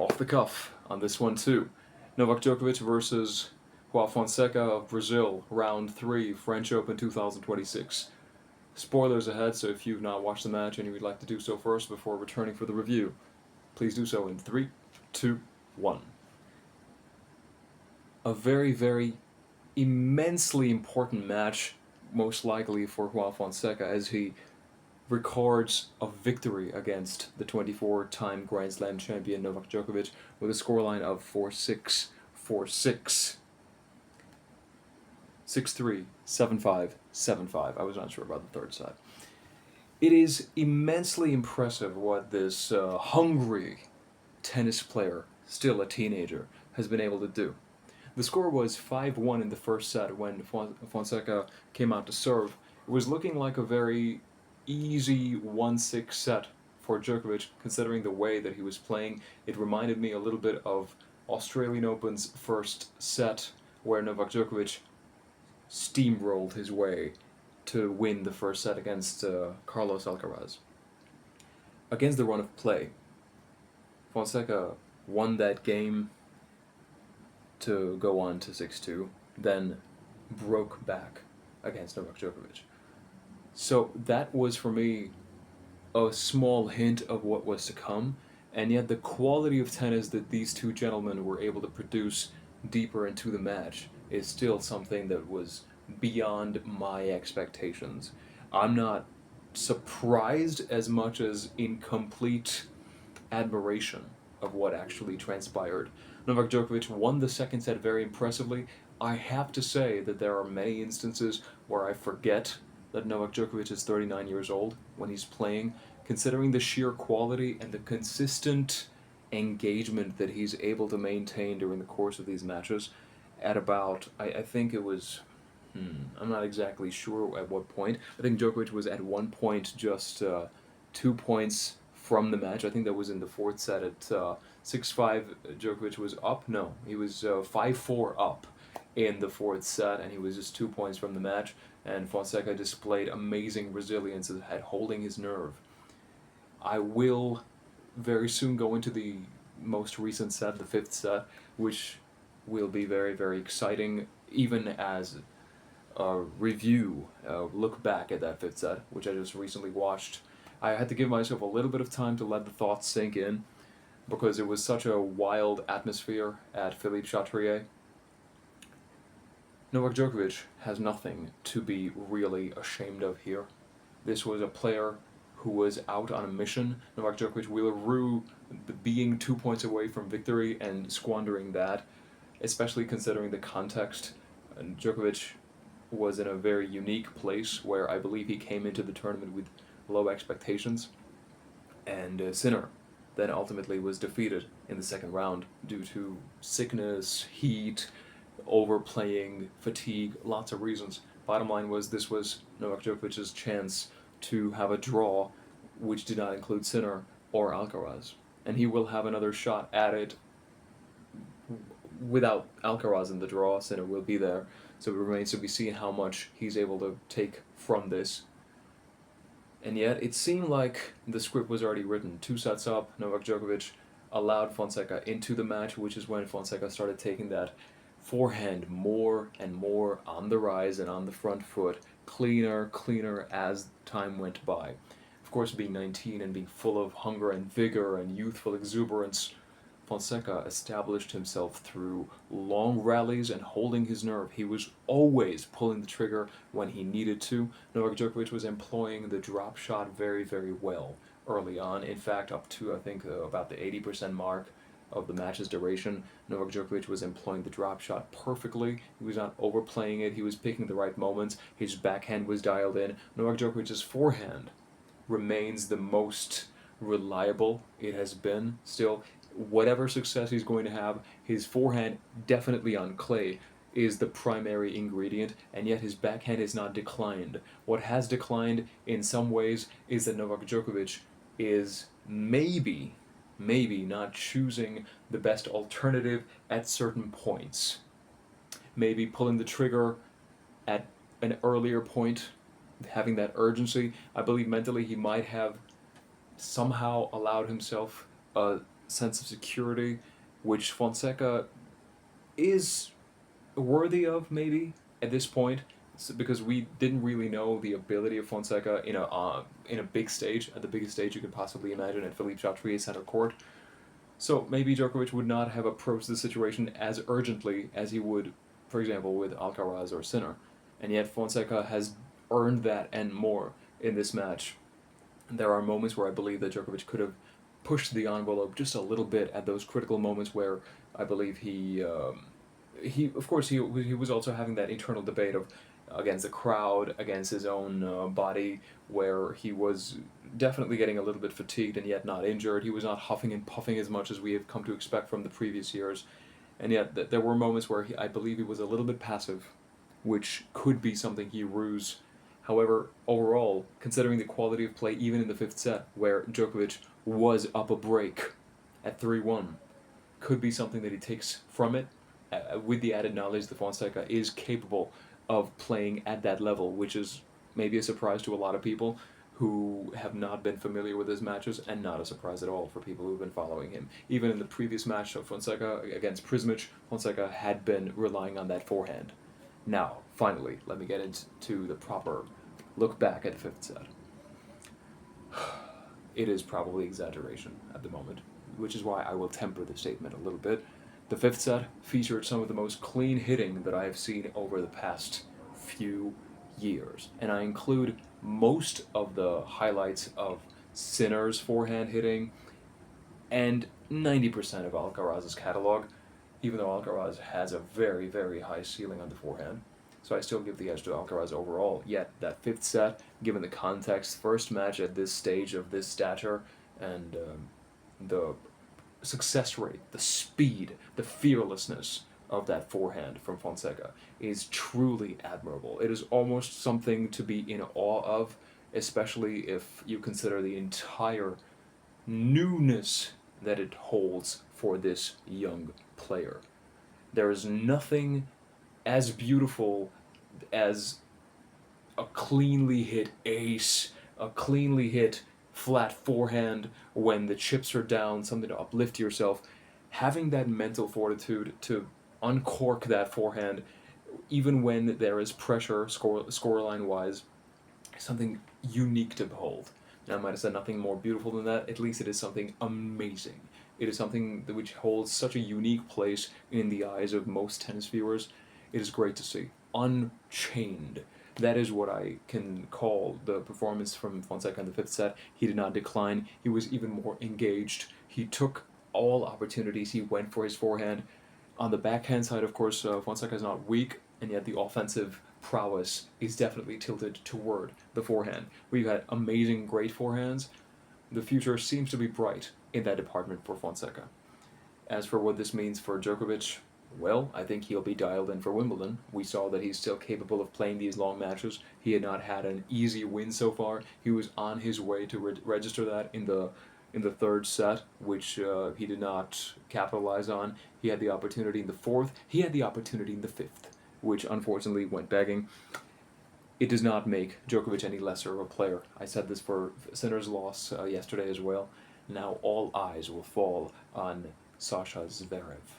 off the cuff on this one too. Novak Djokovic versus Joao Fonseca of Brazil, round 3, French Open 2026. Spoilers ahead, so if you've not watched the match and you would like to do so first before returning for the review, please do so in 3, 2, 1. A very, very immensely important match, most likely for Joao Fonseca, as he records a victory against the 24-time Grand Slam champion Novak Djokovic with a scoreline of 4-6, 4-6, 6-3, 7-5, 7-5. I was not sure about the third set. It is immensely impressive what this hungry tennis player, still a teenager, has been able to do. The score was 5-1 in the first set when Fonseca came out to serve. It was looking like a very easy 1-6 set for Djokovic, considering the way that he was playing. It reminded me a little bit of Australian Open's first set, where Novak Djokovic steamrolled his way to win the first set against Carlos Alcaraz. Against the run of play, Fonseca won that game to go on to 6-2, then broke back against Novak Djokovic. So that was for me a small hint of what was to come, and yet the quality of tennis that these two gentlemen were able to produce deeper into the match is still something that was beyond my expectations. I'm not surprised as much as in complete admiration of what actually transpired. Novak Djokovic won the second set very impressively. I have to say that there are many instances where I forget that Novak Djokovic is 39 years old when he's playing, considering the sheer quality and the consistent engagement that he's able to maintain during the course of these matches. At about, I think it was, I'm not exactly sure at what point. I think Djokovic was at one point just 2 points from the match. I think that was in the fourth set at 6-5. Djokovic was up. No, he was 5-4 up in the fourth set, and he was just 2 points from the match. And Fonseca displayed amazing resilience at holding his nerve. I will very soon go into the most recent set, the fifth set, which will be very, very exciting, even as a review, look back at that fifth set, which I just recently watched. I had to give myself a little bit of time to let the thoughts sink in, because it was such a wild atmosphere at Philippe Chatrier. Novak Djokovic has nothing to be really ashamed of here. This was a player who was out on a mission. Novak Djokovic will rue being 2 points away from victory and squandering that, especially considering the context. And Djokovic was in a very unique place where I believe he came into the tournament with low expectations, and Sinner then ultimately was defeated in the second round due to sickness, heat, overplaying, fatigue, lots of reasons. Bottom line was this was Novak Djokovic's chance to have a draw which did not include Sinner or Alcaraz. And he will have another shot at it without Alcaraz in the draw. Sinner will be there. So it remains to be seen how much he's able to take from this. And yet it seemed like the script was already written. 2 sets up, Novak Djokovic allowed Fonseca into the match, which is when Fonseca started taking that forehand more and more on the rise and on the front foot, cleaner as time went by. Of course, being 19 and being full of hunger and vigor and youthful exuberance, Fonseca established himself through long rallies and holding his nerve. He was always pulling the trigger when he needed to. Novak Djokovic was employing the drop shot very, very well early on. In fact, up to, I think, about the 80% mark of the match's duration, Novak Djokovic was employing the drop shot perfectly. He was not overplaying it. He was picking the right moments. His backhand was dialed in. Novak Djokovic's forehand remains the most reliable it has been still. Whatever success he's going to have, his forehand, definitely on clay, is the primary ingredient, and yet his backhand is not declined. What has declined in some ways is that Novak Djokovic is maybe not choosing the best alternative at certain points. Maybe pulling the trigger at an earlier point, having that urgency. I believe mentally he might have somehow allowed himself a sense of security, which Fonseca is worthy of, maybe at this point, because we didn't really know the ability of Fonseca in a big stage, at the biggest stage you could possibly imagine, at Philippe Chatrier center court. So maybe Djokovic would not have approached the situation as urgently as he would, for example, with Alcaraz or Sinner, and yet Fonseca has earned that and more in this match. There are moments where I believe that Djokovic could have pushed the envelope just a little bit at those critical moments where I believe he of course he was also having that internal debate of against the crowd, against his own body, where he was definitely getting a little bit fatigued and yet not injured. He was not huffing and puffing as much as we have come to expect from the previous years, and yet there were moments where I believe he was a little bit passive, which could be something he ruse. However, overall, considering the quality of play even in the fifth set, where Djokovic was up a break at 3-1, could be something that he takes from it, with the added knowledge that Fonseca is capable of playing at that level, which is maybe a surprise to a lot of people who have not been familiar with his matches, and not a surprise at all for people who have been following him. Even in the previous match of Fonseca against Prismic, Fonseca had been relying on that forehand. Now, finally, let me get into the proper look back at the fifth set. It is probably exaggeration at the moment, which is why I will temper the statement a little bit. The fifth set featured some of the most clean hitting that I have seen over the past few years, and I include most of the highlights of Sinner's forehand hitting and 90% of Alcaraz's catalog, even though Alcaraz has a very, very high ceiling on the forehand. So I still give the edge to Alcaraz overall. Yet that fifth set, given the context, first match at this stage of this stature, and the success rate, the speed, the fearlessness of that forehand from Fonseca is truly admirable. It is almost something to be in awe of, especially if you consider the entire newness that it holds for this young player. There is nothing as beautiful as a cleanly hit ace, a cleanly hit flat forehand when the chips are down, something to uplift yourself. Having that mental fortitude to uncork that forehand, even when there is pressure scoreline wise, is something unique to behold. And I might have said nothing more beautiful than that. At least it is something amazing. It is something which holds such a unique place in the eyes of most tennis viewers. It is great to see. Unchained. That is what I can call the performance from Fonseca in the fifth set. He did not decline. He was even more engaged. He took all opportunities. He went for his forehand. On the backhand side, of course, Fonseca is not weak, and yet the offensive prowess is definitely tilted toward the forehand. We've had amazing, great forehands. The future seems to be bright in that department for Fonseca. As for what this means for Djokovic, well, I think he'll be dialed in for Wimbledon. We saw that he's still capable of playing these long matches. He had not had an easy win so far. He was on his way to register that in the third set, which he did not capitalize on. He had the opportunity in the fourth. He had the opportunity in the fifth, which unfortunately went begging. It does not make Djokovic any lesser of a player. I said this for Sinner's loss yesterday as well. Now all eyes will fall on Sasha Zverev.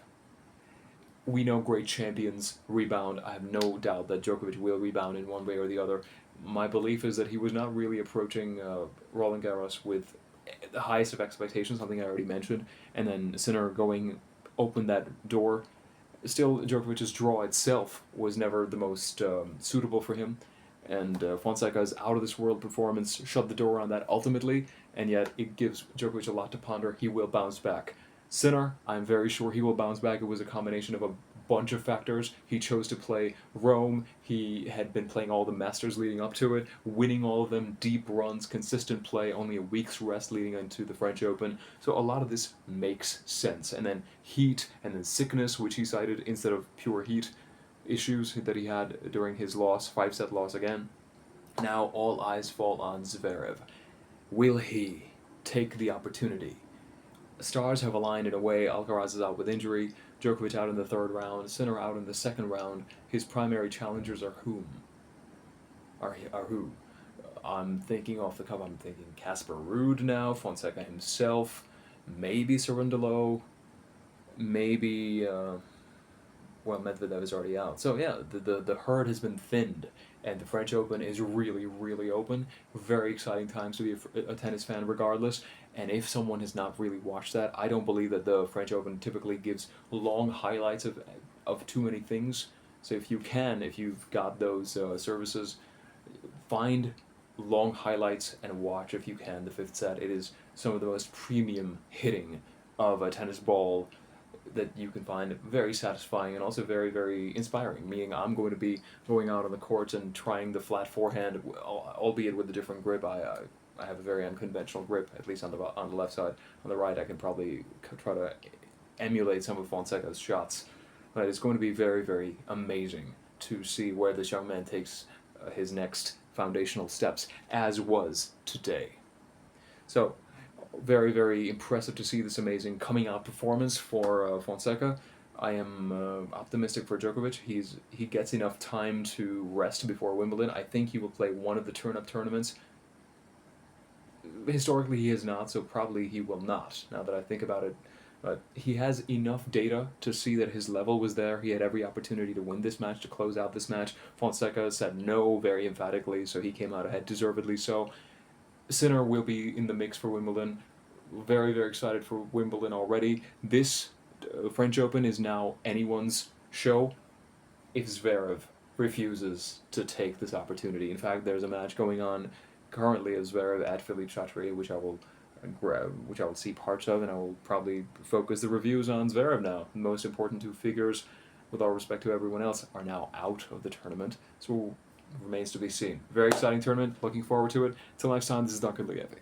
We know great champions rebound. I have no doubt that Djokovic will rebound in one way or the other. My belief is that he was not really approaching Roland Garros with the highest of expectations, something I already mentioned, and then Sinner going open that door. Still, Djokovic's draw itself was never the most suitable for him, and Fonseca's out-of-this-world performance shut the door on that ultimately, and yet it gives Djokovic a lot to ponder. He will bounce back. Sinner, I'm very sure he will bounce back. It was a combination of a bunch of factors. He chose to play Rome. He had been playing all the Masters leading up to it, winning all of them, deep runs, consistent play, only a week's rest leading into the French Open. So a lot of this makes sense. And then heat, and then sickness, which he cited instead of pure heat issues that he had during his loss, 5-set loss again. Now all eyes fall on Zverev. Will he take the opportunity? Stars have aligned in a way. Alcaraz is out with injury, Djokovic out in the third round, Sinner out in the second round. His primary challengers are whom? Are who? I'm thinking off the cuff, I'm thinking Casper Ruud now, Fonseca himself, maybe Cerundolo, maybe well, Medvedev is already out. So yeah, the herd has been thinned, and the French Open is really, really open. Very exciting times to be a tennis fan, regardless. And if someone has not really watched that, I don't believe that the French Open typically gives long highlights of too many things. So if you can, if you've got those services, find long highlights and watch if you can the fifth set. It is some of the most premium hitting of a tennis ball that you can find very satisfying and also very, very inspiring. Meaning, I'm going to be going out on the court and trying the flat forehand, albeit with a different grip. I have a very unconventional grip, at least on the left side. On the right, I can probably try to emulate some of Fonseca's shots. But it's going to be very, very amazing to see where this young man takes his next foundational steps, as was today. So, very, very impressive to see this amazing coming out performance for Fonseca. I am optimistic for Djokovic. He gets enough time to rest before Wimbledon. I think he will play one of the turn-up tournaments. Historically, he has not, so probably he will not, now that I think about it. But he has enough data to see that his level was there. He had every opportunity to win this match, to close out this match. Fonseca said no very emphatically, so he came out ahead, deservedly so. Sinner will be in the mix for Wimbledon. Very, very excited for Wimbledon already. This French Open is now anyone's show if Zverev refuses to take this opportunity. In fact, there's a match going on currently of Zverev at Philippe Chatrier, which I will see parts of, and I will probably focus the reviews on Zverev now. The most important two figures, with all respect to everyone else, are now out of the tournament. So remains to be seen. Very exciting tournament. Looking forward to it. Till next time, this is Dr. Lievi.